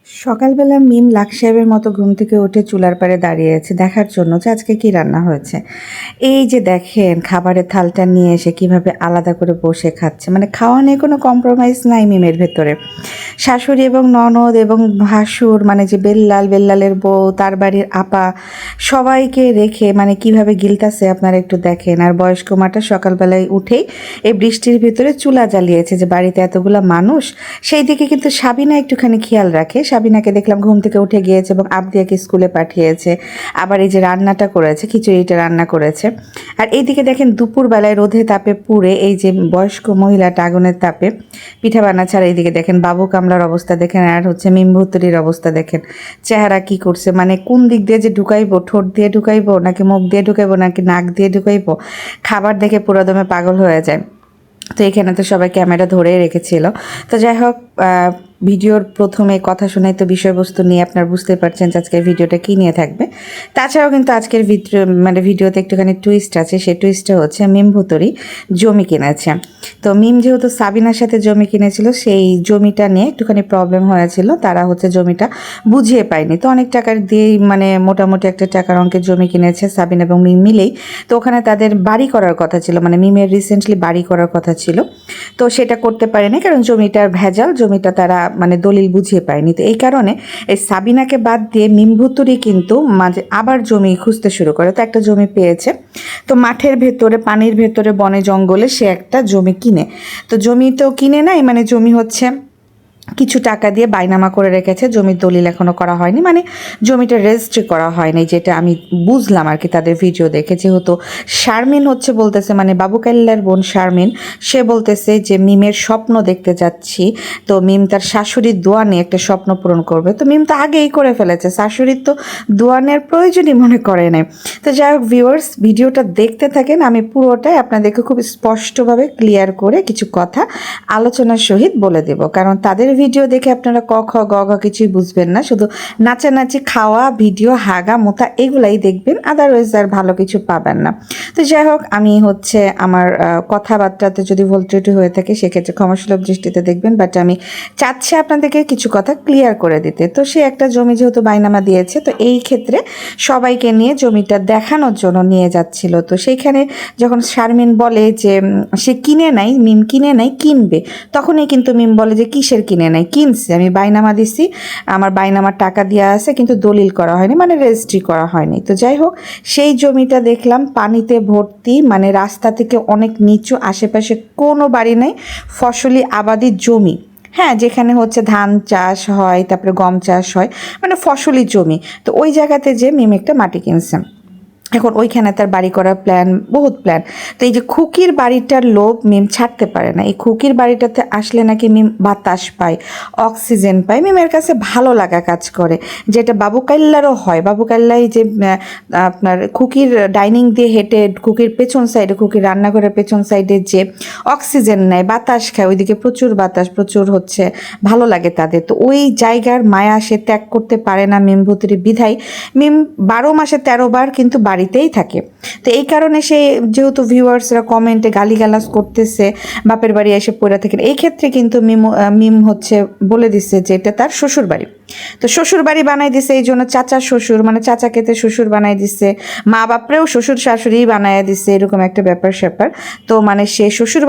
সকালবেলা মিম লাক সাহেবের মতো ঘুম থেকে উঠে চুলার পাড়ে দাঁড়িয়ে আছে দেখার জন্য যে আজকে কি রান্না হয়েছে। এই যে দেখেন খাবারের থালটা নিয়ে এসে কিভাবে আলাদা করে বসে খাচ্ছে, মানে খাওয়া নিয়ে কোনো কম্প্রোমাইজ নাই মিমের ভেতরে। শাশুড়ি এবং ননদ এবং ভাসুর, মানে যে বেল্লালের বউ, তার বাড়ির আপা, সবাইকে রেখে মানে কিভাবে গিলতাছে আপনারা একটু দেখেন। আর বয়স্ক মাটা সকালবেলায় উঠেই এই বৃষ্টির ভিতরে চুলা জ্বালিয়েছে যে বাড়িতে এতগুলা মানুষ, সেই দিকে কিন্তু সাবিনা একটুখানি খেয়াল রাখে। সাবিনাকে দেখলাম ঘুম থেকে উঠে গিয়েছে এবং আবদিয়াকে স্কুলে পাঠিয়েছে, আবার এই যে রান্নাটা করেছে, খিচুড়িটা রান্না করেছে। আর এইদিকে দেখেন দুপুরবেলায় রোদে তাপে পুড়ে এই যে বয়স্ক মহিলাটা আগুনের তাপে পিঠা বানাচ্ছে। আর এইদিকে দেখেন বাবু কামলার অবস্থা দেখেন, আর হচ্ছে মিমভুতুরির অবস্থা দেখেন, চেহারা কি করছে, মানে কোন দিক দিয়ে যে ঢুকাইবো, ঠোঁট দিয়ে ঢুকাইবো নাকি মুখ দিয়ে ঢুকাইবো নাকি নাক দিয়ে ঢুকাইবো, খাবার দেখে পুরো দমে পাগল হয়ে যায়। তো এখানে তো সবাই ক্যামেরা ধরেই রেখেছিল। তো যাই হোক, ভিডিওর প্রথমে কথা শোনাই তো বিষয়বস্তু নিয়ে আপনারা বুঝতে পারছেন যে আজকের ভিডিওটা কী নিয়ে থাকবে। তাছাড়াও কিন্তু আজকের ভিডিওতে একটুখানি টুইস্ট আছে। সেই টুইস্টটা হচ্ছে মিম ভুতুরি জমি কিনেছে। তো মিম যেহেতু সাবিনার সাথে জমি কিনেছিল, সেই জমিটা নিয়ে একটুখানি প্রবলেম হয়েছিল, তারা হচ্ছে জমিটা বুঝিয়ে পায়নি। তো অনেক টাকার দিয়েই মানে মোটামুটি একটা টাকার অঙ্কের জমি কিনেছে সাবিনা এবং মিম মিলেই। তো ওখানে তাদের বাড়ি করার কথা ছিল, মানে মিমের রিসেন্টলি বাড়ি করার কথা ছিল, তো সেটা করতে পারেনি কারণ জমিটার ভেজাল, জমিটা তারা মানে দলিল বুঝিয়ে পায়নি। তো এই কারণে এই সাবিনাকে বাদ দিয়ে মিমভুতুরি কিন্তু মাঝে আবার জমি খুঁজতে শুরু করে। তো একটা জমি পেয়েছে, তো মাঠের ভেতরে, পানির ভেতরে, বনে জঙ্গলে সে একটা জমি কিনে। তো জমি তো কিনে নাই, মানে জমি হচ্ছে কিছু টাকা দিয়ে বাইনামা করে রেখেছে, জমির দলিল এখনও করা হয়নি, মানে জমিটা রেজিস্ট্রি করা হয়নি, যেটা আমি বুঝলাম আর কি তাদের ভিডিও দেখে। যেহেতু শারমিন হচ্ছে বলতেছে, মানে বাবু কাল্লার বোন শারমিন, সে বলতেছে যে মিমের স্বপ্ন দেখতে যাচ্ছি, তো মিম তার শাশুড়ির দোয়া নিয়ে একটা স্বপ্ন পূরণ করবে। তো মিম তো আগেই করে ফেলেছে, শাশুড়ির তো দোয়ানের প্রয়োজনই মনে করে নেই। তো যাই হোক ভিউয়ার্স, ভিডিওটা দেখতে থাকেন, আমি পুরোটাই আপনাদেরকে খুব স্পষ্টভাবে ক্লিয়ার করে কিছু কথা আলোচনার সহিত বলে দেব, কারণ তাদের ভিডিও দেখে আপনারা ক খ গ ঘ কিছুই বুঝবেন না, শুধু নাচানাচি, খাওয়া, ভিডিও, হাগা মোতা এগুলাই দেখবেন, আদারওয়াইজ আর ভালো কিছু পাবেন না। তো যাই হোক, আমি হচ্ছে আমার কথাবার্তাতে যদি ভুল ত্রুটি হয়ে থাকে সেক্ষেত্রে ক্ষমাসুলভ দৃষ্টিতে দেখবেন, বাট আমি চাচ্ছি আপনাদেরকে কিছু কথা ক্লিয়ার করে দিতে। তো সে একটা জমি যেহেতু বাইনামা দিয়েছে, তো এই ক্ষেত্রে সবাইকে নিয়ে জমিটা দেখানোর জন্য নিয়ে যাচ্ছিল। তো সেইখানে যখন শারমিন বলে যে সে কিনে নাই, মিম কিনে নাই, কিনবে, তখনই কিন্তু মিম বলে যে কিসের কিনে নাই, কিনছে, আমি বাইনামা দিছি, আমার বাইনামার টাকা দেওয়া আছে, কিন্তু দলিল করা হয়নি, মানে রেজিস্ট্রি করা হয়নি। তো যাই হোক, সেই জমিটা দেখলাম পানিতে ভর্তি, মানে রাস্তা থেকে অনেক নিচু, আশেপাশে কোনো বাড়ি নেই, ফসলি আবাদি জমি। হ্যাঁ, যেখানে হচ্ছে ধান চাষ হয়, তারপরে গম চাষ হয়, মানে ফসলি জমি। তো ওই জায়গাতে যে মিম একটা মাটি কিনছে, এখন ওইখানে তার বাড়ি করার প্ল্যান, বহুত প্ল্যান। তো এই যে খুকির বাড়িটার লোভ মিম ছাড়তে পারে না। এই খুকির বাড়িটাতে আসলে নাকি মিম বাতাস পায়, অক্সিজেন পায়, মিমের কাছে ভালো লাগা কাজ করে, যেটা বাবু কাল্লারও হয়। বাবু কাল্লাই যে আপনার খুকির ডাইনিং দিয়ে হেঁটে খুকির পেছন সাইডে, খুকির রান্নাঘরের পেছন সাইডে যে অক্সিজেন নেয়, বাতাস খায়, ওইদিকে প্রচুর বাতাস, প্রচুর হচ্ছে ভালো লাগে তাদের। তো ওই জায়গার মায়া সে ত্যাগ করতে পারে না মিম ভুতুরি, বিধায় মিম 12 মাসে 13 বার কিন্তু বাড়িতেই থাকে। তো এই কারণে সে, যেহেতু ভিউয়ার্সরা কমেন্টে গালিগালাজ করতেছে বাপের বাড়ি এসে পড়ে থাকেন, এই ক্ষেত্রে কিন্তু মিম হচ্ছে বলে দিচ্ছে যে এটা তার শ্বশুর বাড়ি। তো শ্বশুর বাড়ি বানাই দিছে, এই জন্য চাচা শ্বশুর, মানে চাচাকে তো শ্বশুর বানাই দিচ্ছে, মা বাপরেও শ্বশুর শাশুড়ি বানাইয়া দিচ্ছে, এরকম একটা ব্যাপার স্যাপার। তো মানে সে শ্বশুর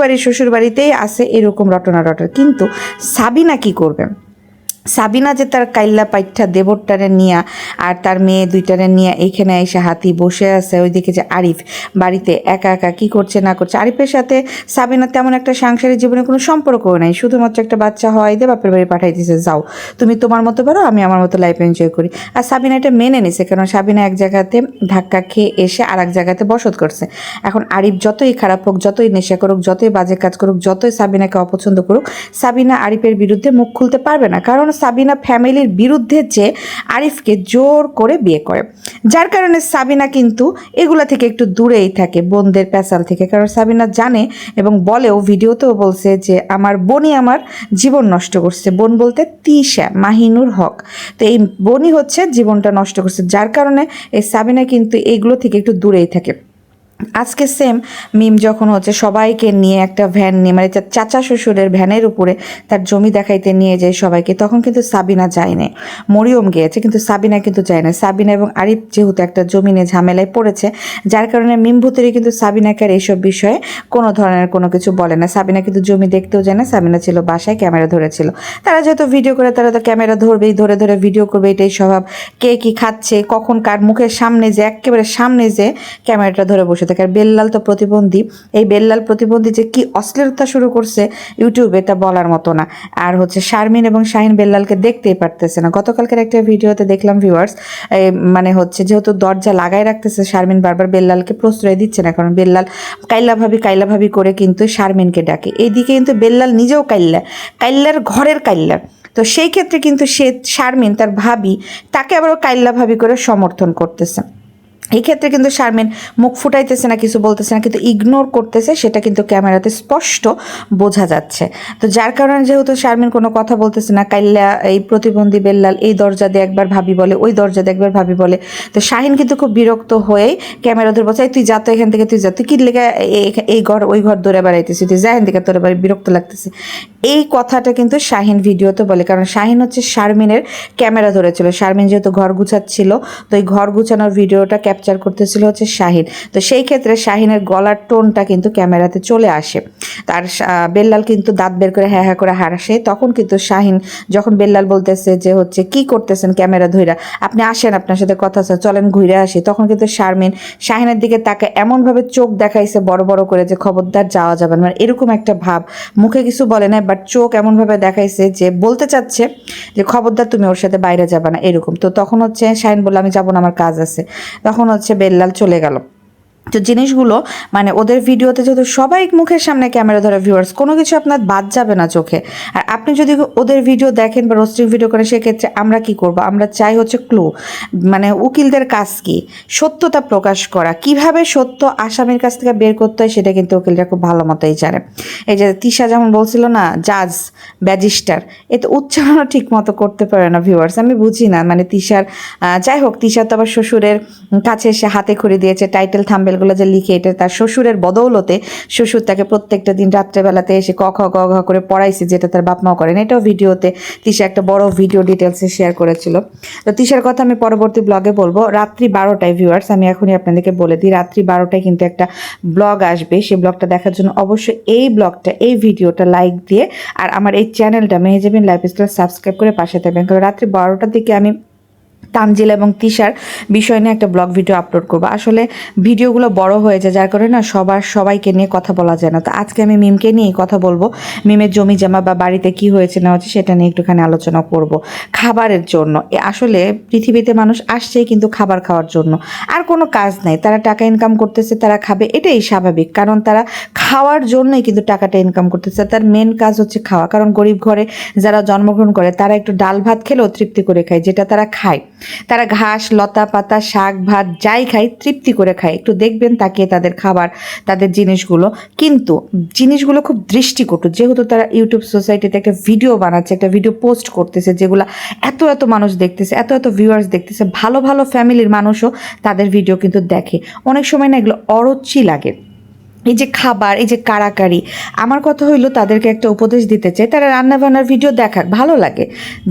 বাড়িতেই আছে, এরকম রটনা রটনা। কিন্তু সাবিনা কি করবে? সাবিনা যে তার কাইল্লা পাইঠা দেবরটারে নিয়া আর তার মেয়ে দুইটারে নিয়ে এইখানে এসে হাতি বসে আছে, ওইদিকে যে আরিফ বাড়িতে একা একা কী করছে না করছে। আরিফের সাথে সাবিনা তেমন একটা সাংসারিক জীবনে কোনো সম্পর্কও নাই, শুধুমাত্র একটা বাচ্চা হয় দিয়ে বাপের বাড়ি পাঠাই দিয়েছে, যাও তুমি তোমার মতো পারো, আমি আমার মতো লাইফ এনজয় করি। আর সাবিনা এটা মেনে নিছে, কারণ সাবিনা এক জায়গাতে ধাক্কা খেয়ে এসে আর এক জায়গাতে বসত করছে। এখন আরিফ যতই খারাপ হোক, যতই নেশা করুক, যতই বাজে কাজ করুক, যতই সাবিনাকে অপছন্দ করুক, সাবিনা আরিফের বিরুদ্ধে মুখ খুলতে পারবে না, কারণ সাবিনা ফ্যামিলির বিরুদ্ধে যে আরিফকে জোর করে বিয়ে করে, যার কারণে সাবিনা কিন্তু এগুলা থেকে একটু দূরেই থাকে, বোনদের প্যাসাল থেকে। কারণ সাবিনা জানে এবং বলেও, ভিডিওতেও বলছে যে আমার বোনই আমার জীবন নষ্ট করছে, বোন বলতে তিশা মাহিনুর হক। তো এই বোনই হচ্ছে জীবনটা নষ্ট করছে, যার কারণে এই সাবিনা কিন্তু এগুলো থেকে একটু দূরেই থাকে। আজকে সেম মিম যখন হচ্ছে সবাইকে নিয়ে একটা ভ্যান নিয়ে মানে তার চাচা শ্বশুরের ভ্যানের উপরে তার জমি দেখাইতে নিয়ে যায় সবাইকে, তখন কিন্তু সাবিনা যায়নি, মরিয়ম গিয়েছে, কিন্তু সাবিনা কিন্তু যায় না। সাবিনা এবং আরিফ যেহেতু একটা জমি নিয়ে ঝামেলায় পড়েছে, যার কারণে মিম ভুতুরি কিন্তু সাবিনাকে আর এইসব বিষয়ে কোনো ধরনের কোনো কিছু বলে না। সাবিনা কিন্তু জমি দেখতেও যায় না, সাবিনা ছিল বাসায়, ক্যামেরা ধরেছিল। তারা যেহেতু ভিডিও করে, তারা তো ক্যামেরা ধরবেই, ধরে ধরে ভিডিও করবে, এটাই স্বভাব। কে কি খাচ্ছে, কখন কার মুখের সামনে যে একেবারে সামনে যে ক্যামেরাটা ধরে বসে থাকে। আর বেল্লাল তো প্রতিবন্ধী, এই বেল্লাল প্রতিবন্ধী যে কি অশ্লীলতা শুরু করছে ইউটিউবে তা বলার মতো না। আর হচ্ছে শারমিন এবং শাহিন বেল্লালকে দেখতেই পারতেছে না। গতকালকের একটা ভিডিওতে দেখলাম ভিউয়ার্স, মানে হচ্ছে যেহেতু দরজা লাগাই রাখতেছে, শারমিন বারবার বেল্লালকে প্রশ্রয় দিচ্ছে না, কারণ বেল্লাল কাইল্লা ভাবি করে কিন্তু শারমিনকে ডাকে। এইদিকে কিন্তু বেল্লাল নিজেও কাইল্লার ঘরের কাইল্লা। তো সেই ক্ষেত্রে কিন্তু সে শারমিন তার ভাবি তাকে আবার কাইল্লা ভাবি করে সমর্থন করতেছে। এই ক্ষেত্রে কিন্তু শারমিন মুখ ফুটাইতেছে না, কিছু বলতেছে না, কিন্তু ইগনোর করতেছে, সেটা কিন্তু ক্যামেরাতে স্পষ্ট বোঝা যাচ্ছে। তো যার কারণে যেহেতু শারমিন কোনো কথা বলতেছে না, কাইল্লা এই প্রতিবন্ধী বেল্লাল এই দরজা দিয়ে একবার ভাবি বলে, ওই দরজা দিয়ে একবার ভাবি বলে, তো শাহিন কিন্তু খুব বিরক্ত হয়েই ক্যামেরা ধরে বলছে, তুই যা তো এখান থেকে, তুই যা, তুই কি লেগে এই ঘর ওই ঘর ধরে বেড়াইতেছি, তুই যা এখান থেকে, তোর বাড়ি বিরক্ত লাগতেছে। এই কথাটা কিন্তু শাহিন ভিডিওতে বলে, কারণ শাহিন হচ্ছে শারমিনের ক্যামেরা ধরেছিল। শারমিন যেহেতু ঘর গুছাচ্ছিল, তো এই ঘর গুছানোর ভিডিওটা ক্যাপচার করতেছিল হচ্ছে শাহিন। তো সেই ক্ষেত্রে শাহিনের গলার টোনটা কিন্তু ক্যামেরাতে চলে আসে। তার বেল্লাল কিন্তু দাঁত বের করে হ্যাঁ হ্যাঁ করে হাসে। তখন কিন্তু শাহিন যখন বেল্লাল বলতেছে যে হচ্ছে কি করতেছেন ক্যামেরা ধইরা, আপনি আসেন, আপনার সাথে কথা আছে, চলেন ঘুরে আসি, তখন কিন্তু শাহিনের দিকে তাকে এমনভাবে চোখ দেখাইছে বড় বড় করে যে খবরদার যাওয়া যাবে না, মানে এরকম একটা ভাব। মুখে কিছু বলে না, বাট চোখ এমনভাবে দেখাইছে যে বলতে চাচ্ছে যে খবরদার তুমি ওর সাথে বাইরে যাবে না, এরকম। তো তখন হচ্ছে শাহিন বলল আমি যাবো না, আমার কাজ আছে। তখন হচ্ছে বেল্লাল চলে গেল। তো জিনিসগুলো মানে ওদের ভিডিওতে যেহেতু সবাই মুখের সামনে ক্যামেরা ধরে, ভিউয়ার্স কোনো কিছু আপনার বাদ যাবে না চোখে। আর আপনি যদি ওদের ভিডিও দেখেন বা রোস্টিং ভিডিও করেন, সেক্ষেত্রে আমরা কি করব, আমরা চাই হচ্ছে ক্লু, মানে উকিলদের কাজ কি সত্যতা প্রকাশ করা, কিভাবে সত্য আসামির কাছ থেকে বের করতে হয়, সেটা কিন্তু উকিলরা খুব ভালো মতোই জানে। এই যে তিশা যেমন বলছিল না, জাজ ব্যাজিস্টার, এ তো উচ্চারণও ঠিক মতো করতে পারে না ভিউয়ার্স, আমি বুঝি না। মানে তিশার যাই হোক, তিশার তো আবার শ্বশুরের কাছে এসে হাতে খড়ি দিয়েছে, টাইটেল থাম্বেলগুলো যে লিখে, এটা তার শ্বশুরের বদৌলতে শ্বশুর তাকে প্রত্যেকটা দিন রাত্রেবেলাতে এসে ক খ গ ঘ করে পড়াইছে, যেটা তার বাপ মাও করেন। এটাও ভিডিওতে তিশা একটা বড় ভিডিও ডিটেলসে শেয়ার করেছিল। তো তিশার কথা আমি পরবর্তী ব্লগে বলবো। রাত্রি 12টায় ভিউয়ার্স, আমি এখনই আপনাদেরকে বলে দিই, রাত্রি 12টায় কিন্তু একটা ব্লগ আসবে। সেই ব্লগটা দেখার জন্য অবশ্যই এই ভিডিওটা লাইক দিয়ে আর আমার এই চ্যানেলটা মেহেজাবিন লাইফস্টাইল সাবস্ক্রাইব করে পাশে থাকবেন, কারণ রাত্রি 12টার দিকে আমি তানজিলা এবং তিশার বিষয় নিয়ে একটা ব্লগ ভিডিও আপলোড করবো। আসলে ভিডিওগুলো বড় হয়ে যায়, যার কারণে না সবাইকে নিয়ে কথা বলা যায় না। তো আজকে আমি মিমকে নিয়েই কথা বলবো, মিমের জমি জমা বা বাড়িতে কি হয়েছে না হচ্ছে সেটা নিয়ে একটুখানি আলোচনা করব। খাবারের জন্য আসলে পৃথিবীতে মানুষ আসছেই কিন্তু খাবার খাওয়ার জন্য, আর কোনো কাজ নাই। তারা টাকা ইনকাম করতেছে, তারা খাবে, এটাই স্বাভাবিক, কারণ তারা খাওয়ার জন্যই কিন্তু টাকাটা ইনকাম করতেছে। তার মেন কাজ হচ্ছে খাওয়া, কারণ গরিব ঘরে যারা জন্মগ্রহণ করে তারা একটু ডাল ভাত খেলেও তৃপ্তি করে খায়, যেটা তারা খায়। তারা ঘাস লতা পাতা শাক ভাত যাই খায় তৃপ্তি করে খায়। একটু দেখবেন তাকিয়ে তাদের খাবার, তাদের জিনিসগুলো, কিন্তু জিনিসগুলো খুব দৃষ্টিকটু। যেহেতু তারা ইউটিউব সোসাইটিতে একটা ভিডিও বানাচ্ছে, একটা ভিডিও পোস্ট করতেছে, যেগুলো এত মানুষ দেখতেছে, এত ভিউয়ার্স দেখতেছে, ভালো ফ্যামিলির মানুষও তাদের ভিডিও কিন্তু দেখে। অনেক সময় না এগুলো অরুচি লাগে। এই যে খাবার, এই যে কাড়াকাড়ি, আমার কথা হইলো তাদেরকে একটা উপদেশ দিতে চাই, তারা রান্নাবান্নার ভিডিও দেখাক, ভালো লাগে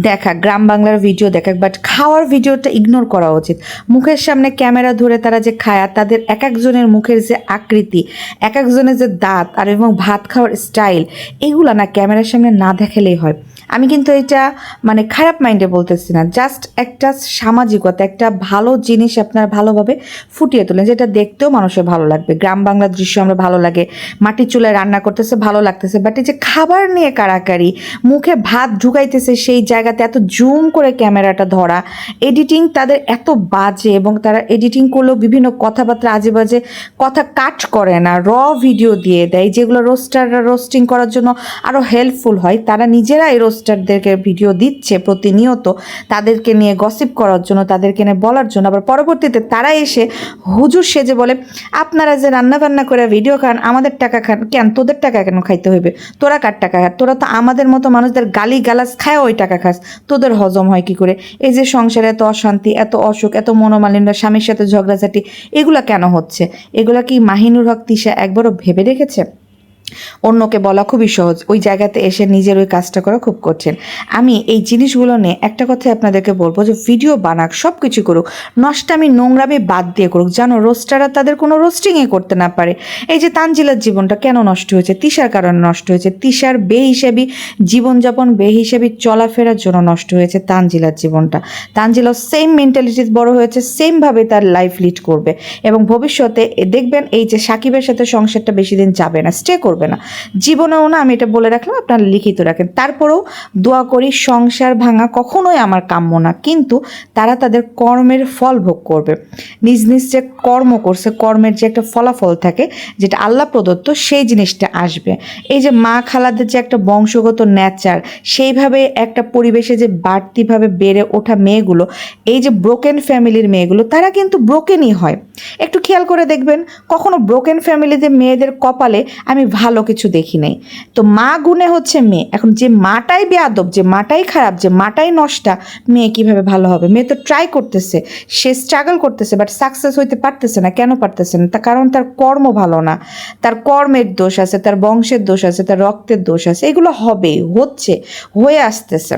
দেখাক, গ্রাম বাংলার ভিডিও দেখাক, বাট খাওয়ার ভিডিওটা ইগনোর করা উচিত। মুখের সামনে ক্যামেরা ধরে তারা যে খায়, আর তাদের এক একজনের মুখের যে আকৃতি, এক একজনের যে দাঁত আর এবং ভাত খাওয়ার স্টাইল, এগুলো না ক্যামেরার সামনে না দেখালেই হয়। আমি কিন্তু এটা মানে খারাপ মাইন্ডে বলতেছি না, জাস্ট একটা সামাজিকতা, একটা ভালো জিনিস আপনারা ভালোভাবে ফুটিয়ে তোলেন, যেটা দেখতেও মানুষের ভালো লাগবে। গ্রাম বাংলার দৃশ্য আমরা ভালো লাগে, মাটির চুলায় রান্না করতেছে ভালো লাগতেছে, বাট এই যে খাবার নিয়ে কাড়াকাড়ি, মুখে ভাত ঢুকাইতেছে সেই জায়গাতে এত জুম করে ক্যামেরাটা ধরা, এডিটিং তাদের এত বাজে, এবং তারা এডিটিং করলেও বিভিন্ন কথাবার্তা আজে বাজে কথা কাট করে না, ভিডিও দিয়ে দেয়, যেগুলো রোস্টাররা রোস্টিং করার জন্য আরও হেল্পফুল হয়, তারা নিজেরাই রোস্ট রোস্টারদেরকে ভিডিও দিচ্ছে প্রতিনিয়ত তাদেরকে নিয়ে গসিপ করার জন্য, তাদেরকে নিয়ে বলার জন্য, আবার পরবর্তীতে তারা এসে হুজুর সেজে বলে আপনারা যে রান্নাবান্না করে ভিডিও খান, আমাদের টাকা খান কেন, তোদের টাকা কেন খাইতে হইবে, তোরা কার টাকা খাস, তোরা তো আমাদের মতো মানুষদের গালি গালাজ খায় ওই টাকা খাস, তোদের হজম হয় কি করে? এই যে সংসারে এত অশান্তি, এত অসুখ, এত মনোমালিন্য, স্বামীর সাথে ঝগড়াঝাটি, এগুলা কেন হচ্ছে? এগুলা কি মাহিনুর হক তিশা একবারও ভেবে রেখেছে? অন্যকে বলা খুবই সহজ, ওই জায়গাতে এসে নিজের ওই কাজটা করা খুব কঠিন। আমি এই জিনিসগুলো নিয়ে একটা কথাই আপনাদেরকে বলবো যে ভিডিও বানাক, সব কিছু করুক, নষ্টামি নোংরামি বাদ দিয়ে করুক, যেন রোস্টাররা তাদের কোনো রোস্টিংই করতে না পারে। এই যে তানজিলার জীবনটা কেন নষ্ট হয়েছে? তিশার কারণে নষ্ট হয়েছে। তিশার বেহিসাবি জীবনযাপন, বেহিসাবি চলাফেরার জন্য নষ্ট হয়েছে তানজিলার জীবনটা। তানজিলাও সেম মেন্টালিটি বড় হয়েছে, সেমভাবে তার লাইফ লিড করবে এবং ভবিষ্যতে দেখবেন এই যে সাকিবের সাথে সংসারটা বেশি দিন যাবে না, স্টে করবে না, জীবনেও না। আমি এটা বলে রাখলাম, আপনারা লিখিত রাখেন। তারপরেও দোয়া করি, সংসার ভাঙা কখনোই আমার কাম্য না, কিন্তু তারা তাদের কর্মের ফল ভোগ করবে। নিজ নিজ যে কর্ম করছে, কর্মের যে একটা ফলাফল থাকে যেটা আল্লাহ প্রদত্ত, সেই জিনিসটা আসবে। এই যে মা খালাদের যে একটা বংশগত নেচার, সেইভাবে একটা পরিবেশে যে বাড়তিভাবে বেড়ে ওঠা মেয়েগুলো, এই যে ব্রোকেন ফ্যামিলির মেয়েগুলো, তারা কিন্তু ব্রোকেনই হয়। একটু খেয়াল করে দেখবেন, কখনো ব্রোকেন ফ্যামিলিতে মেয়েদের কপালে আমি ভালো কিছু দেখি নাই। তো মা গুণে হচ্ছে মেয়ে। এখন যে মাটাই বেয়াদব, যে মাটাই খারাপ, যে মাটাই নষ্টা, মেয়ে কিভাবে ভালো হবে? মেয়ে তো ট্রাই করতেছে, সে স্ট্রাগল করতেছে, বাট সাকসেস হইতে পারতেছে না। কেন পারতেছে না? তার কারণ তার কর্ম ভালো না, তার কর্মের দোষ আছে, তার বংশের দোষ আছে, তার রক্তের দোষ আছে। এগুলো হবে, হচ্ছে, হয়ে আসতেছে।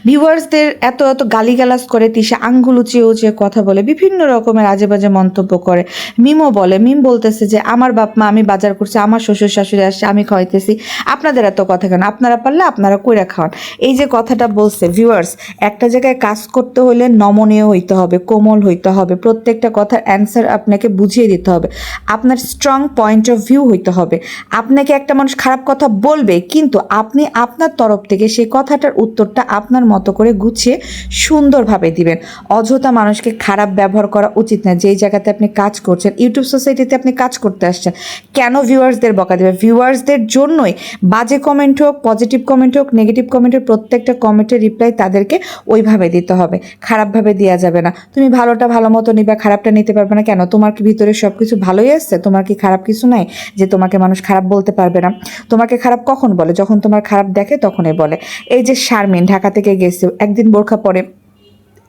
ভিউয়ার্সদের এত এত গালিগালাজ করে, তিশা আঙ্গুল উঁচিয়ে উঁচিয়ে কথা বলে, বিভিন্ন রকমের আজে বাজে মন্তব্য করে। মিমও বলে, মিম বলতেছে যে আমার বাপ মা, আমি বাজার করছি, আমার শ্বশুর শাশুড়ি আসছে, আমি খাওয়াইতেছি, আপনাদের এত কথা কেন? আপনারা পারলে আপনারা কইরা খাওয়ান। এই যে কথাটা বলছে, ভিউয়ার্স, একটা জায়গায় কাজ করতে হলে নমনীয় হইতে হবে, কোমল হইতে হবে, প্রত্যেকটা কথার অ্যান্সার আপনাকে বুঝিয়ে দিতে হবে, আপনার স্ট্রং পয়েন্ট অফ ভিউ হইতে হবে। আপনাকে একটা মানুষ খারাপ কথা বলবে, কিন্তু আপনি আপনার তরফ থেকে সেই কথাটার উত্তরটা আপনার মতো করে গুছিয়ে সুন্দরভাবে দিবেন। অযথা মানুষকে খারাপ ব্যবহার করা উচিত না। যেই জায়গাতে আপনি কাজ করছেন, ইউটিউব সোসাইটিতে আপনি কাজ করতে আসছেন, কেন ভিউয়ার্সদের বকা দেবে? ভিউয়ার্সদের জন্যই বাজে কমেন্ট হোক, পজিটিভ কমেন্ট হোক, নেগেটিভ কমেন্ট হোক, প্রত্যেকটা কমেন্টের রিপ্লাই তাদেরকে ওইভাবে দিতে হবে, খারাপভাবে দেওয়া যাবে না। তুমি ভালোটা ভালো মতো নিবা, খারাপটা নিতে পারবে না কেন? তোমার কি ভিতরে সব কিছু ভালোই আসছে? তোমার কি খারাপ কিছু নাই যে তোমাকে মানুষ খারাপ বলতে পারবে না? তোমাকে খারাপ কখন বলে? যখন তোমার খারাপ দেখে তখনই বলে। এই যে শারমিন ঢাকা থেকে গেছে, একদিন বোরখা পরে,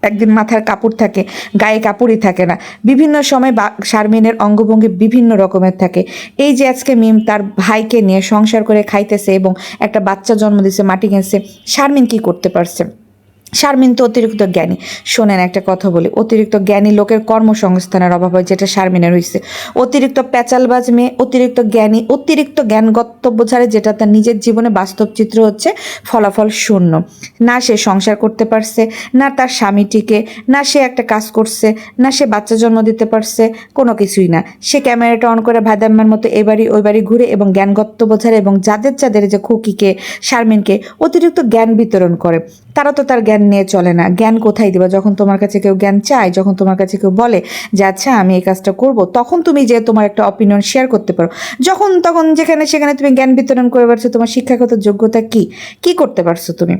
একদিন মাথার কাপড় থাকে, গায়ে কাপড়ই থাকে না। বিভিন্ন সময় শারমিনের অঙ্গভঙ্গি বিভিন্ন রকমের থাকে। এই যে আজকে মিম তার ভাইকে নিয়ে সংসার করে খাইতেছে এবং একটা বাচ্চা জন্ম দিচ্ছে, মাটি গেছে, শারমিন কি করতে পারছে? শারমিন তো অতিরিক্ত জ্ঞানী। শোনেন একটা কথা বলি, অতিরিক্ত জ্ঞানী লোকের কর্মসংস্থানের অভাব হয়, যেটা শারমিনের হয়েছে। অতিরিক্ত প্যাচালবাজ মেয়ে, অতিরিক্ত জ্ঞানী, অতিরিক্ত জ্ঞানগতব্য ছাড়ে, যেটা তার নিজের জীবনে বাস্তব চিত্র হচ্ছে ফলাফল শূন্য। না সে সংসার করতে পারছে, না তার স্বামীটিকে, না সে একটা কাজ করছে, না সে বাচ্চা জন্ম দিতে পারছে, কোনো কিছুই না। সে ক্যামেরাটা অন করে ভাইদাম্মার মতো এ বাড়ি ওই বাড়ি ঘুরে এবং জ্ঞানগতব্য ছাড়ে, এবং যাদের যাদের যে খুকিকে, শারমিনকে অতিরিক্ত জ্ঞান বিতরণ করে। তারা তো তার জ্ঞান নিয়ে চলে না। জ্ঞান কোথায় দিবা? যখন তোমার কাছে কেউ জ্ঞান চায়, যখন তোমার কাছে কেউ বলে যে আচ্ছা আমি এই কাজটা করব, তখন তুমি যে তোমার একটা অপিনিয়ন শেয়ার করতে পারো। যখন তখন যেখানে সেখানে তুমি জ্ঞান বিতরণ করে পারছো, তোমার শিক্ষাগত যোগ্যতা কি, কি করতে পারছো তুমি?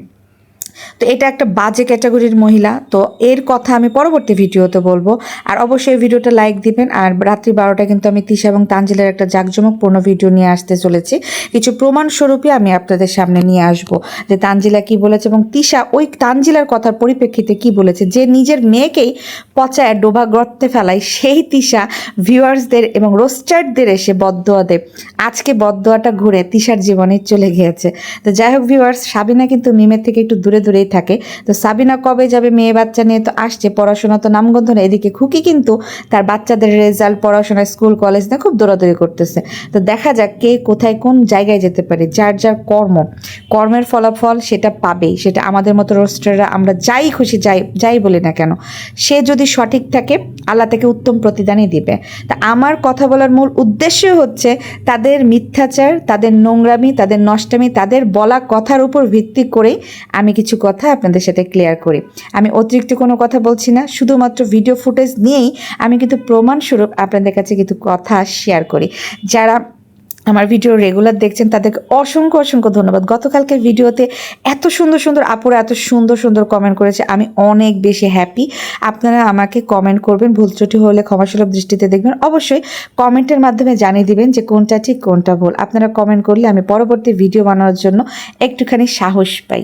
তো এটা একটা বাজে ক্যাটাগরির মহিলা। তো এর কথা আমি পরবর্তী ভিডিওতে বলবো। আর অবশ্যই ভিডিওটা লাইক দিবেন। আর রাত্রি 12টা কিন্তু আমি তিশা এবং তানজিলার একটা জাঁকজমকপূর্ণ ভিডিও নিয়ে আসতে চলেছি। কিছু প্রমাণ স্বরূপই আমি আপনাদের সামনে নিয়ে আসব যে তানজিলা কি বলেছে এবং তিশা ওই তানজিলার কথার পরিপ্রেক্ষিতে কি বলেছে। যে নিজের মেয়েকেই পচায় ডোবা গর্তে ফেলায়, সেই তিশা ভিউয়ার্সদের এবং রোস্টারদের এসে বদদোয়া দেয়। আজকে বদদোয়াটা ঘুরে তিশার জীবনে চলে গিয়েছে। তো যাই হোক ভিউয়ার্স, সাবিনা কিন্তু মিমের থেকে একটু দূরে দূরেই থাকে। তো সাবিনা কবে যাবে? মেয়ে বাচ্চা নিয়ে তো আসছে, পড়াশোনা তো নামগন্ধ না। এদিকে খুকি কিন্তু তার বাচ্চাদের রেজাল্ট, পড়াশোনা, স্কুল কলেজ নিয়ে খুব দৌড়াদৌড়ি করতেছে। তো দেখা যাক কে কোথায় কোন জায়গায় যেতে পারে। যার যার কর্মের ফলাফল সেটা পাবেই। সেটা আমাদের মতো রোস্টাররা আমরা যাই খুশি যাই বলি না কেন, সে যদি সঠিক থাকে আল্লাহ তাকে উত্তম প্রতিদানই দিবে। তা আমার কথা বলার মূল উদ্দেশ্য হচ্ছে তাদের মিথ্যাচার, তাদের নোংরামি, তাদের নষ্টামি, তাদের বলা কথার উপর ভিত্তি করেই আমি কিছু কথা আপনাদের সাথে ক্লিয়ার করি। আমি অতিরিক্ত কোনো কথা বলছি না, শুধুমাত্র ভিডিও ফুটেজ নিয়েই আমি কিন্তু প্রমাণস্বরূপ আপনাদের কাছে কিছু কথা শেয়ার করি। যারা আমার ভিডিও রেগুলার দেখছেন তাদেরকে অসংখ্য অসংখ্য ধন্যবাদ। গতকালকের ভিডিওতে এত সুন্দর সুন্দর আপুরা এত সুন্দর সুন্দর কমেন্ট করেছে, আমি অনেক বেশি হ্যাপি। আপনারা আমাকে কমেন্ট করবেন, ভুল ত্রুটি হলে ক্ষমাসুলভ দৃষ্টিতে দেখবেন। অবশ্যই কমেন্টের মাধ্যমে জানিয়ে দিবেন যে কোনটা ঠিক কোনটা ভুল। আপনারা কমেন্ট করলে আমি পরবর্তী ভিডিও বানানোর জন্য একটুখানি সাহস পাই।